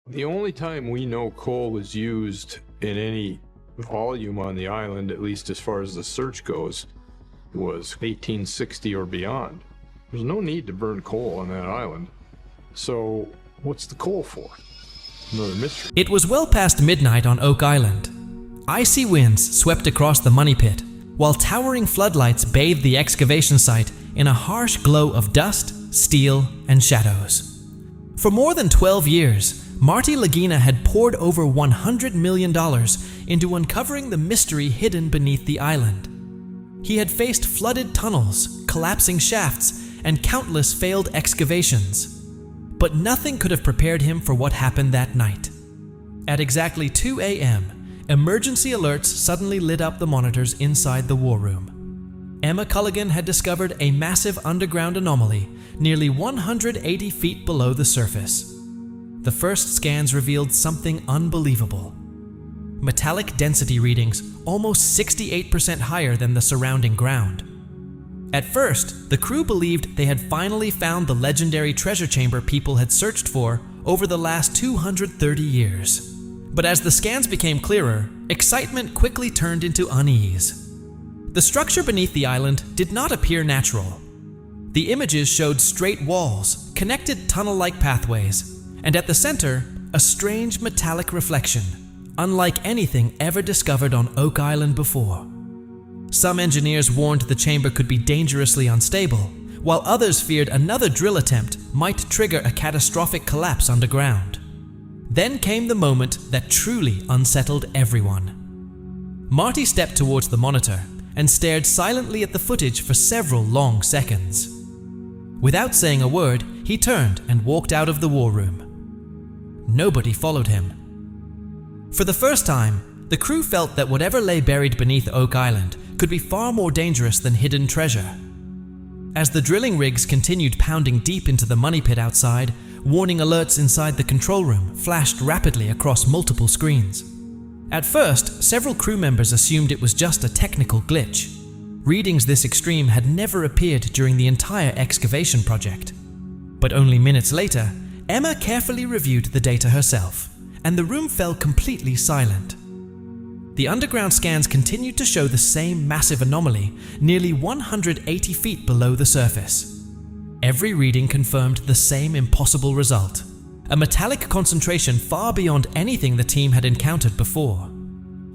The only time we know coal was used in any volume on the island, at least as far as the search goes, was 1860 or beyond. There's no need to burn coal on that island. So what's the coal for? Another mystery. It was well past midnight on Oak Island. Icy winds swept across the money pit, while towering floodlights bathed the excavation site in a harsh glow of dust, steel, and shadows. For more than 12 years, Marty Lagina had poured over $100 million into uncovering the mystery hidden beneath the island. He had faced flooded tunnels, collapsing shafts, and countless failed excavations. But nothing could have prepared him for what happened that night. At exactly 2 a.m., emergency alerts suddenly lit up the monitors inside the war room. Emma Culligan had discovered a massive underground anomaly nearly 180 feet below the surface. The first scans revealed something unbelievable. Metallic density readings almost 68% higher than the surrounding ground. At first, the crew believed they had finally found the legendary treasure chamber people had searched for over the last 230 years. But as the scans became clearer, excitement quickly turned into unease. The structure beneath the island did not appear natural. The images showed straight walls, connected tunnel-like pathways, and at the center, a strange metallic reflection, unlike anything ever discovered on Oak Island before. Some engineers warned the chamber could be dangerously unstable, while others feared another drill attempt might trigger a catastrophic collapse underground. Then came the moment that truly unsettled everyone. Marty stepped towards the monitor and stared silently at the footage for several long seconds. Without saying a word, he turned and walked out of the war room. Nobody followed him. For the first time, the crew felt that whatever lay buried beneath Oak Island could be far more dangerous than hidden treasure. As the drilling rigs continued pounding deep into the money pit outside, warning alerts inside the control room flashed rapidly across multiple screens. At first, several crew members assumed it was just a technical glitch. Readings this extreme had never appeared during the entire excavation project. But only minutes later, Emma carefully reviewed the data herself, and the room fell completely silent. The underground scans continued to show the same massive anomaly, nearly 180 feet below the surface. Every reading confirmed the same impossible result, a metallic concentration far beyond anything the team had encountered before.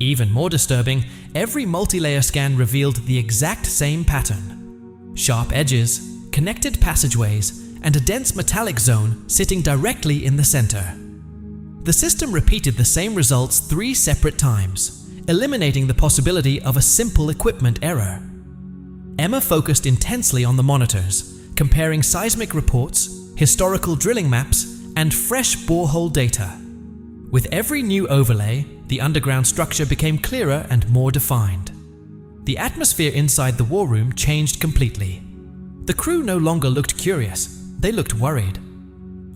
Even more disturbing, every multi-layer scan revealed the exact same pattern: sharp edges, connected passageways, and a dense metallic zone sitting directly in the center. The system repeated the same results 3 separate times, eliminating the possibility of a simple equipment error. Emma focused intensely on the monitors, comparing seismic reports, historical drilling maps, and fresh borehole data. With every new overlay, the underground structure became clearer and more defined. The atmosphere inside the war room changed completely. The crew no longer looked curious, they looked worried.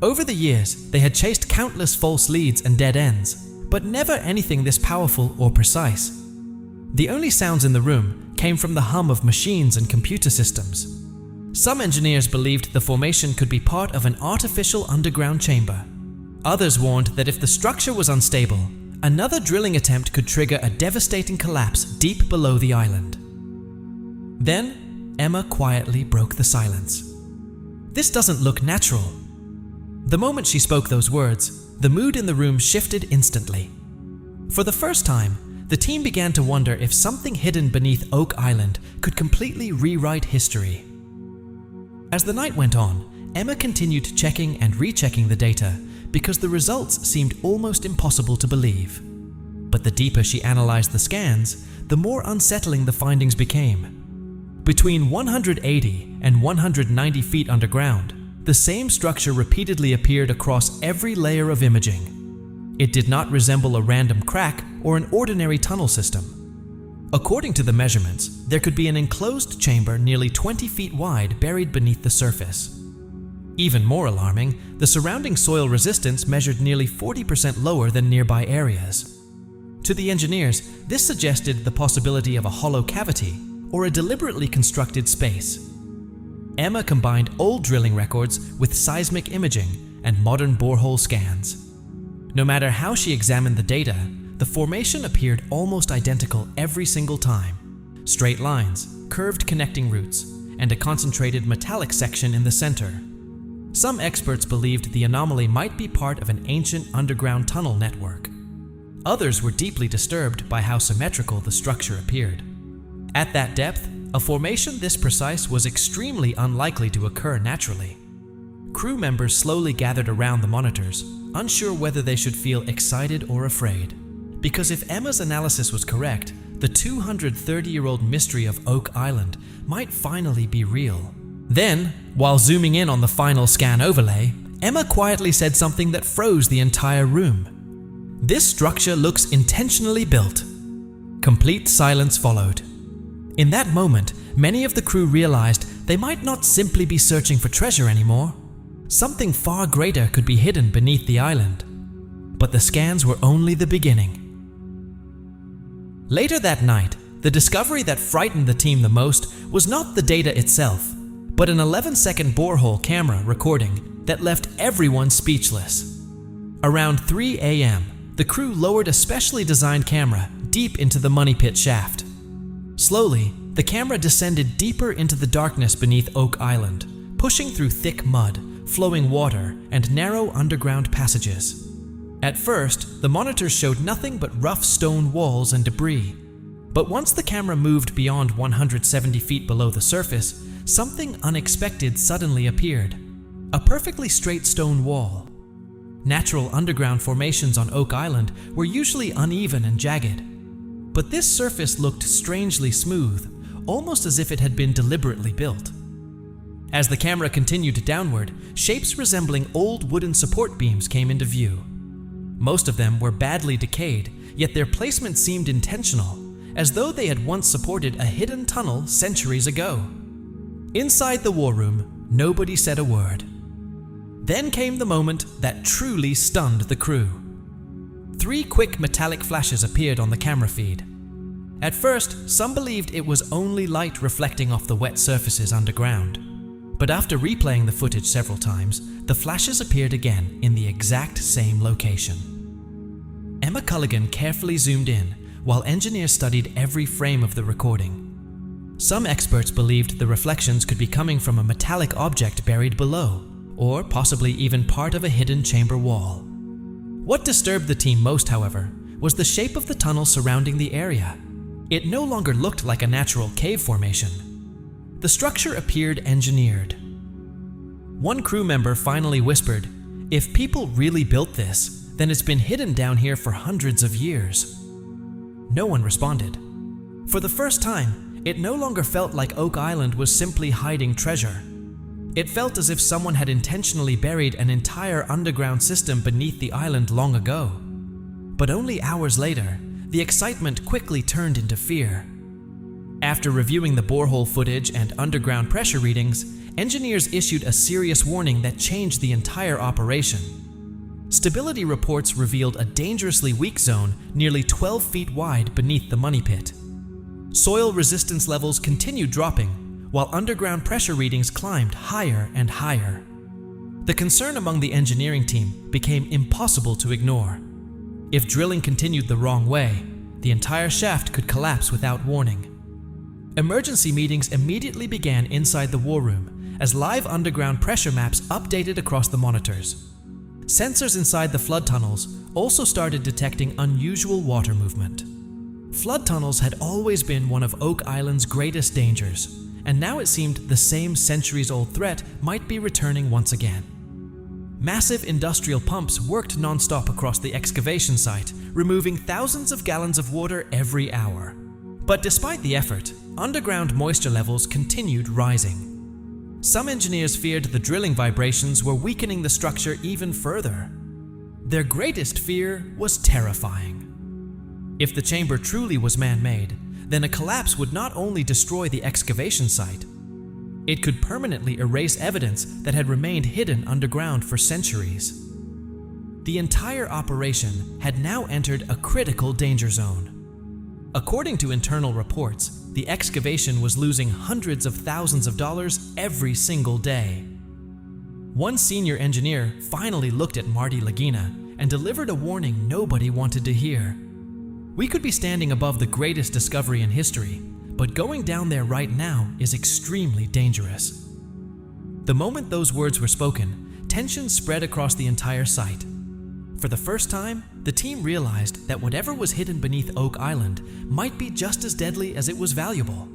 Over the years, they had chased countless false leads and dead ends, but never anything this powerful or precise. The only sounds in the room came from the hum of machines and computer systems. Some engineers believed the formation could be part of an artificial underground chamber. Others warned that if the structure was unstable, another drilling attempt could trigger a devastating collapse deep below the island. Then, Emma quietly broke the silence. "This doesn't look natural." The moment she spoke those words, the mood in the room shifted instantly. For the first time, the team began to wonder if something hidden beneath Oak Island could completely rewrite history. As the night went on, Emma continued checking and rechecking the data because the results seemed almost impossible to believe. But the deeper she analyzed the scans, the more unsettling the findings became. Between 180 and 190 feet underground, the same structure repeatedly appeared across every layer of imaging. It did not resemble a random crack or an ordinary tunnel system. According to the measurements, there could be an enclosed chamber nearly 20 feet wide buried beneath the surface. Even more alarming, the surrounding soil resistance measured nearly 40% lower than nearby areas. To the engineers, this suggested the possibility of a hollow cavity or a deliberately constructed space. Emma combined old drilling records with seismic imaging and modern borehole scans. No matter how she examined the data, the formation appeared almost identical every single time. Straight lines, curved connecting routes, and a concentrated metallic section in the center. Some experts believed the anomaly might be part of an ancient underground tunnel network. Others were deeply disturbed by how symmetrical the structure appeared. At that depth, a formation this precise was extremely unlikely to occur naturally. Crew members slowly gathered around the monitors, unsure whether they should feel excited or afraid. Because if Emma's analysis was correct, the 230-year-old mystery of Oak Island might finally be real. Then, while zooming in on the final scan overlay, Emma quietly said something that froze the entire room. "This structure looks intentionally built." Complete silence followed. In that moment, many of the crew realized they might not simply be searching for treasure anymore. Something far greater could be hidden beneath the island. But the scans were only the beginning. Later that night, the discovery that frightened the team the most was not the data itself, but an 11-second borehole camera recording that left everyone speechless. Around 3 a.m., the crew lowered a specially designed camera deep into the money pit shaft. Slowly, the camera descended deeper into the darkness beneath Oak Island, pushing through thick mud, flowing water, and narrow underground passages. At first, the monitors showed nothing but rough stone walls and debris. But once the camera moved beyond 170 feet below the surface, something unexpected suddenly appeared. A perfectly straight stone wall. Natural underground formations on Oak Island were usually uneven and jagged. But this surface looked strangely smooth, almost as if it had been deliberately built. As the camera continued downward, shapes resembling old wooden support beams came into view. Most of them were badly decayed, yet their placement seemed intentional, as though they had once supported a hidden tunnel centuries ago. Inside the war room, nobody said a word. Then came the moment that truly stunned the crew. 3 quick metallic flashes appeared on the camera feed. At first, some believed it was only light reflecting off the wet surfaces underground. But after replaying the footage several times, the flashes appeared again in the exact same location. Emma Culligan carefully zoomed in, while engineers studied every frame of the recording. Some experts believed the reflections could be coming from a metallic object buried below, or possibly even part of a hidden chamber wall. What disturbed the team most, however, was the shape of the tunnel surrounding the area. It no longer looked like a natural cave formation. The structure appeared engineered. One crew member finally whispered, "If people really built this, then it's been hidden down here for hundreds of years." No one responded. For the first time, it no longer felt like Oak Island was simply hiding treasure. It felt as if someone had intentionally buried an entire underground system beneath the island long ago. But only hours later, the excitement quickly turned into fear. After reviewing the borehole footage and underground pressure readings, engineers issued a serious warning that changed the entire operation. Stability reports revealed a dangerously weak zone nearly 12 feet wide beneath the money pit. Soil resistance levels continued dropping, while underground pressure readings climbed higher and higher. The concern among the engineering team became impossible to ignore. If drilling continued the wrong way, the entire shaft could collapse without warning. Emergency meetings immediately began inside the war room as live underground pressure maps updated across the monitors. Sensors inside the flood tunnels also started detecting unusual water movement. Flood tunnels had always been one of Oak Island's greatest dangers, and now it seemed the same centuries-old threat might be returning once again. Massive industrial pumps worked non-stop across the excavation site, removing thousands of gallons of water every hour. But despite the effort, underground moisture levels continued rising. Some engineers feared the drilling vibrations were weakening the structure even further. Their greatest fear was terrifying. If the chamber truly was man-made, then a collapse would not only destroy the excavation site, it could permanently erase evidence that had remained hidden underground for centuries. The entire operation had now entered a critical danger zone. According to internal reports, the excavation was losing hundreds of thousands of dollars every single day. One senior engineer finally looked at Marty Lagina and delivered a warning nobody wanted to hear. We could be standing above the greatest discovery in history, but going down there right now is extremely dangerous. The moment those words were spoken, tension spread across the entire site. For the first time, the team realized that whatever was hidden beneath Oak Island might be just as deadly as it was valuable.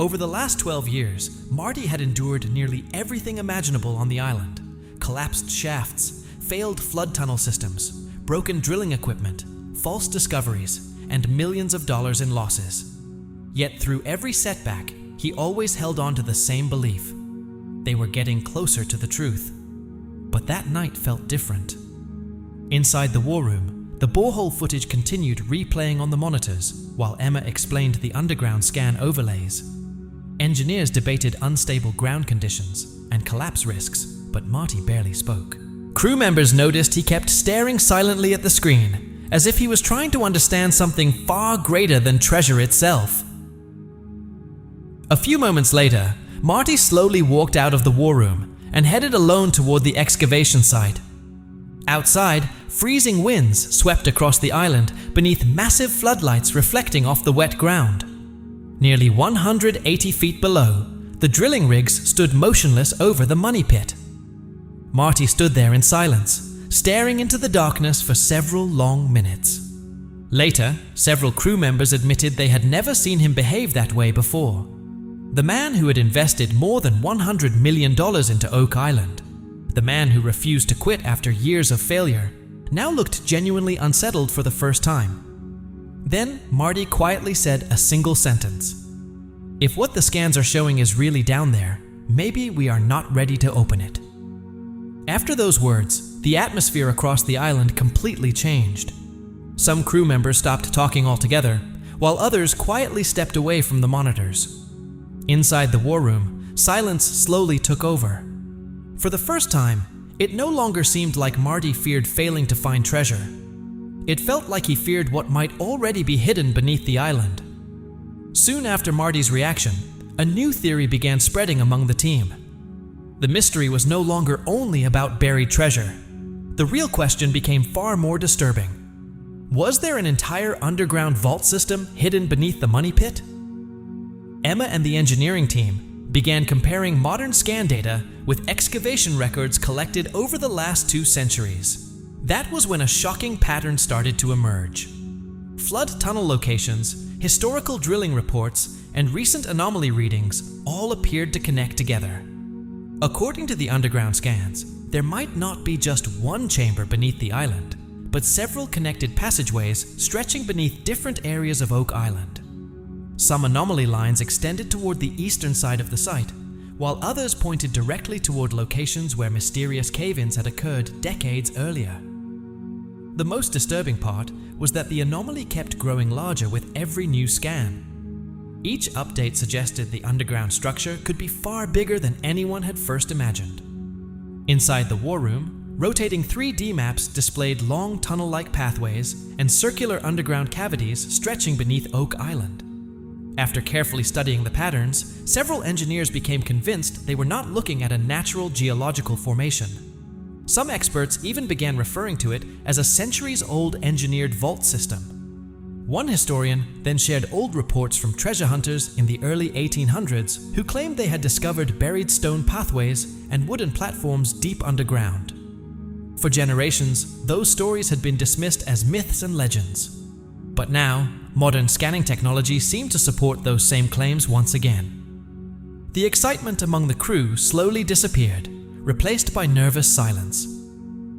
Over the last 12 years, Marty had endured nearly everything imaginable on the island: collapsed shafts, failed flood tunnel systems, broken drilling equipment, false discoveries, and millions of dollars in losses. Yet through every setback, he always held on to the same belief: they were getting closer to the truth. But that night felt different. Inside the war room, the borehole footage continued replaying on the monitors while Emma explained the underground scan overlays. Engineers debated unstable ground conditions and collapse risks, but Marty barely spoke. Crew members noticed he kept staring silently at the screen, as if he was trying to understand something far greater than treasure itself. A few moments later, Marty slowly walked out of the war room and headed alone toward the excavation site. Outside, freezing winds swept across the island beneath massive floodlights reflecting off the wet ground. Nearly 180 feet below, the drilling rigs stood motionless over the money pit. Marty stood there in silence, staring into the darkness for several long minutes. Later, several crew members admitted they had never seen him behave that way before. The man who had invested more than $100 million into Oak Island, the man who refused to quit after years of failure, now looked genuinely unsettled for the first time. Then Marty quietly said a single sentence: "If what the scans are showing is really down there, maybe we are not ready to open it." After those words, the atmosphere across the island completely changed. Some crew members stopped talking altogether, while others quietly stepped away from the monitors. Inside the war room, silence slowly took over. For the first time, it no longer seemed like Marty feared failing to find treasure. It felt like he feared what might already be hidden beneath the island. Soon after Marty's reaction, a new theory began spreading among the team. The mystery was no longer only about buried treasure. The real question became far more disturbing. Was there an entire underground vault system hidden beneath the money pit? Emma and the engineering team began comparing modern scan data with excavation records collected over the last 2 centuries. That was when a shocking pattern started to emerge. Flood tunnel locations, historical drilling reports, and recent anomaly readings all appeared to connect together. According to the underground scans, there might not be just one chamber beneath the island, but several connected passageways stretching beneath different areas of Oak Island. Some anomaly lines extended toward the eastern side of the site, while others pointed directly toward locations where mysterious cave-ins had occurred decades earlier. The most disturbing part was that the anomaly kept growing larger with every new scan. Each update suggested the underground structure could be far bigger than anyone had first imagined. Inside the war room, rotating 3D maps displayed long tunnel-like pathways and circular underground cavities stretching beneath Oak Island. After carefully studying the patterns, several engineers became convinced they were not looking at a natural geological formation. Some experts even began referring to it as a centuries-old engineered vault system. One historian then shared old reports from treasure hunters in the early 1800s who claimed they had discovered buried stone pathways and wooden platforms deep underground. For generations, those stories had been dismissed as myths and legends. But now, modern scanning technology seemed to support those same claims once again. The excitement among the crew slowly disappeared, replaced by nervous silence.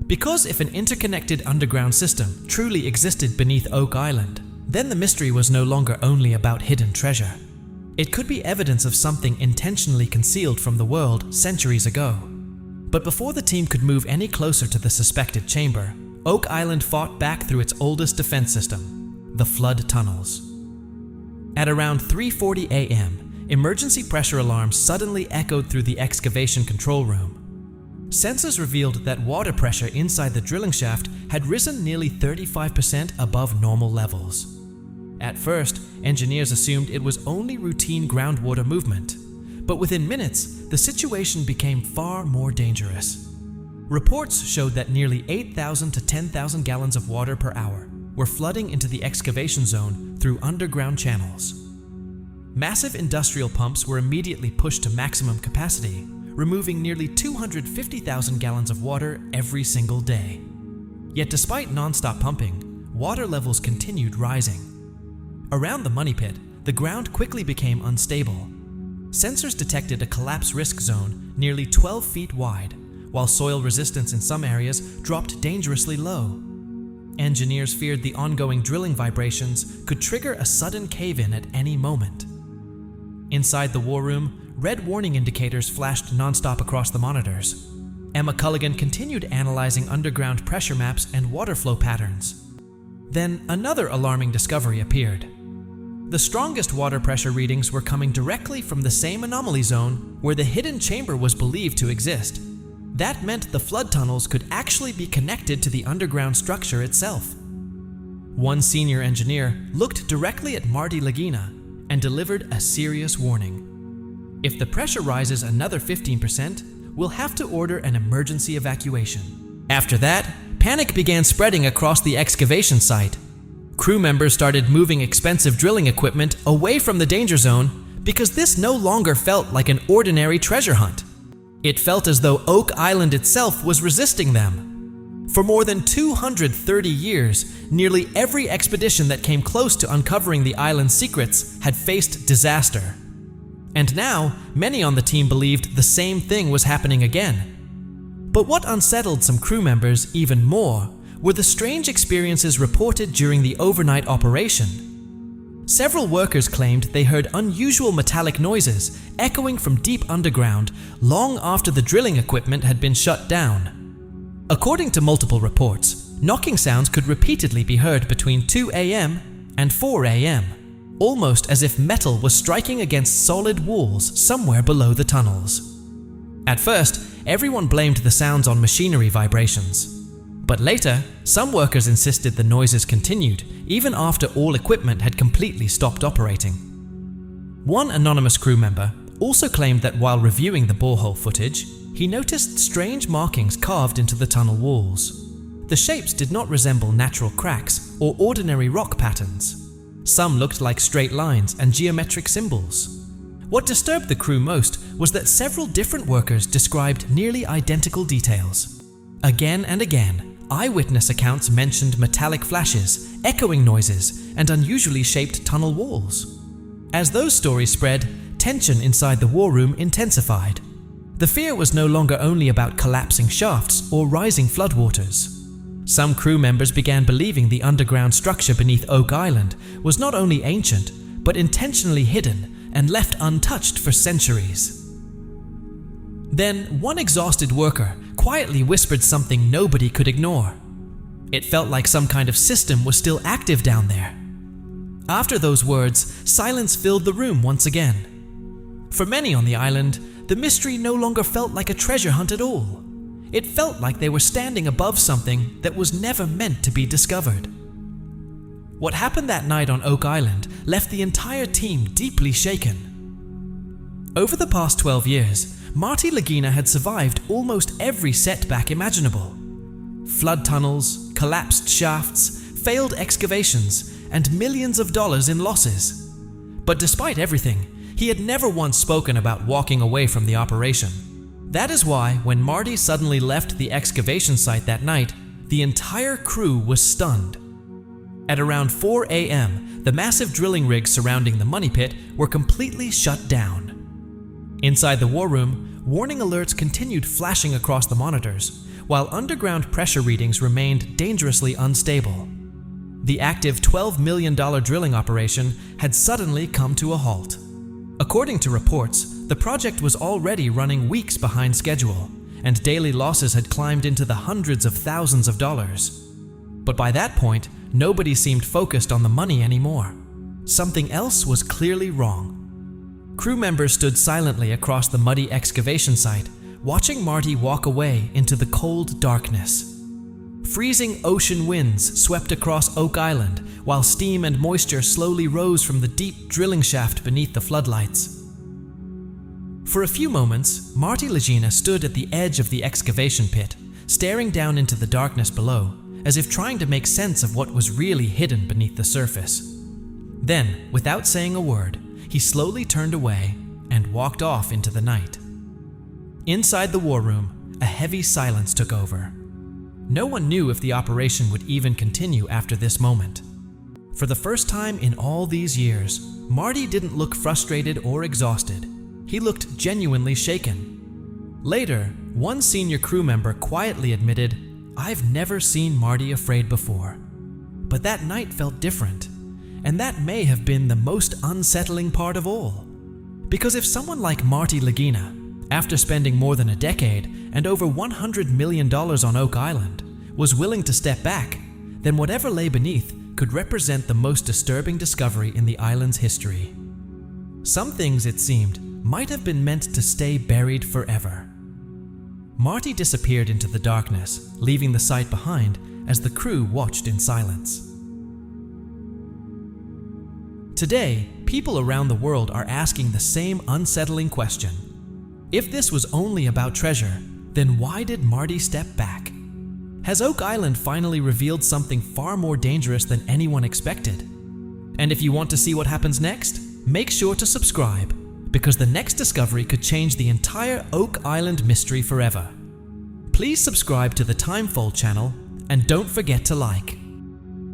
Because if an interconnected underground system truly existed beneath Oak Island, then the mystery was no longer only about hidden treasure. It could be evidence of something intentionally concealed from the world centuries ago. But before the team could move any closer to the suspected chamber, Oak Island fought back through its oldest defense system, the flood tunnels. At around 3:40 a.m., emergency pressure alarms suddenly echoed through the excavation control room. Sensors revealed that water pressure inside the drilling shaft had risen nearly 35% above normal levels. At first, engineers assumed it was only routine groundwater movement, but within minutes, the situation became far more dangerous. Reports showed that nearly 8,000 to 10,000 gallons of water per hour were flooding into the excavation zone through underground channels. Massive industrial pumps were immediately pushed to maximum capacity, removing nearly 250,000 gallons of water every single day. Yet despite non-stop pumping, water levels continued rising. Around the money pit, the ground quickly became unstable. Sensors detected a collapse risk zone nearly 12 feet wide, while soil resistance in some areas dropped dangerously low. Engineers feared the ongoing drilling vibrations could trigger a sudden cave-in at any moment. Inside the war room, red warning indicators flashed nonstop across the monitors. Emma Culligan continued analyzing underground pressure maps and water flow patterns. Then another alarming discovery appeared. The strongest water pressure readings were coming directly from the same anomaly zone where the hidden chamber was believed to exist. That meant the flood tunnels could actually be connected to the underground structure itself. One senior engineer looked directly at Marty Lagina and delivered a serious warning. If the pressure rises another 15%, we'll have to order an emergency evacuation. After that, panic began spreading across the excavation site. Crew members started moving expensive drilling equipment away from the danger zone because this no longer felt like an ordinary treasure hunt. It felt as though Oak Island itself was resisting them. For more than 230 years, nearly every expedition that came close to uncovering the island's secrets had faced disaster. And now, many on the team believed the same thing was happening again. But what unsettled some crew members even more were the strange experiences reported during the overnight operation. Several workers claimed they heard unusual metallic noises echoing from deep underground long after the drilling equipment had been shut down. According to multiple reports, knocking sounds could repeatedly be heard between 2 a.m. and 4 a.m., almost as if metal was striking against solid walls somewhere below the tunnels. At first, everyone blamed the sounds on machinery vibrations. But later, some workers insisted the noises continued even after all equipment had completely stopped operating. One anonymous crew member also claimed that while reviewing the borehole footage, he noticed strange markings carved into the tunnel walls. The shapes did not resemble natural cracks or ordinary rock patterns. Some looked like straight lines and geometric symbols. What disturbed the crew most was that several different workers described nearly identical details. Again and again, eyewitness accounts mentioned metallic flashes, echoing noises, and unusually shaped tunnel walls. As those stories spread, tension inside the war room intensified. The fear was no longer only about collapsing shafts or rising floodwaters. Some crew members began believing the underground structure beneath Oak Island was not only ancient, but intentionally hidden and left untouched for centuries. Then, one exhausted worker quietly whispered something nobody could ignore. It felt like some kind of system was still active down there. After those words, silence filled the room once again. For many on the island, the mystery no longer felt like a treasure hunt at all. It felt like they were standing above something that was never meant to be discovered. What happened that night on Oak Island left the entire team deeply shaken. Over the past 12 years, Marty Lagina had survived almost every setback imaginable. Flood tunnels, collapsed shafts, failed excavations, and millions of dollars in losses. But despite everything, he had never once spoken about walking away from the operation. That is why, when Marty suddenly left the excavation site that night, the entire crew was stunned. At around 4 a.m., the massive drilling rigs surrounding the money pit were completely shut down. Inside the war room, warning alerts continued flashing across the monitors, while underground pressure readings remained dangerously unstable. The active $12 million drilling operation had suddenly come to a halt. According to reports, the project was already running weeks behind schedule, and daily losses had climbed into the hundreds of thousands of dollars. But by that point, nobody seemed focused on the money anymore. Something else was clearly wrong. Crew members stood silently across the muddy excavation site, watching Marty walk away into the cold darkness. Freezing ocean winds swept across Oak Island, while steam and moisture slowly rose from the deep drilling shaft beneath the floodlights. For a few moments, Marty Lagina stood at the edge of the excavation pit, staring down into the darkness below, as if trying to make sense of what was really hidden beneath the surface. Then, without saying a word, he slowly turned away and walked off into the night. Inside the war room, a heavy silence took over. No one knew if the operation would even continue after this moment. For the first time in all these years, Marty didn't look frustrated or exhausted. He looked genuinely shaken. Later, one senior crew member quietly admitted, "I've never seen Marty afraid before." But that night felt different, and that may have been the most unsettling part of all. Because if someone like Marty Lagina, after spending more than a decade and over $100 million on Oak Island, was willing to step back, then whatever lay beneath could represent the most disturbing discovery in the island's history. Some things, it seemed, might have been meant to stay buried forever. Marty disappeared into the darkness, leaving the site behind as the crew watched in silence. Today, people around the world are asking the same unsettling question. If this was only about treasure, then why did Marty step back? Has Oak Island finally revealed something far more dangerous than anyone expected? And if you want to see what happens next, make sure to subscribe, because the next discovery could change the entire Oak Island mystery forever. Please subscribe to the Timefold channel, and don't forget to like.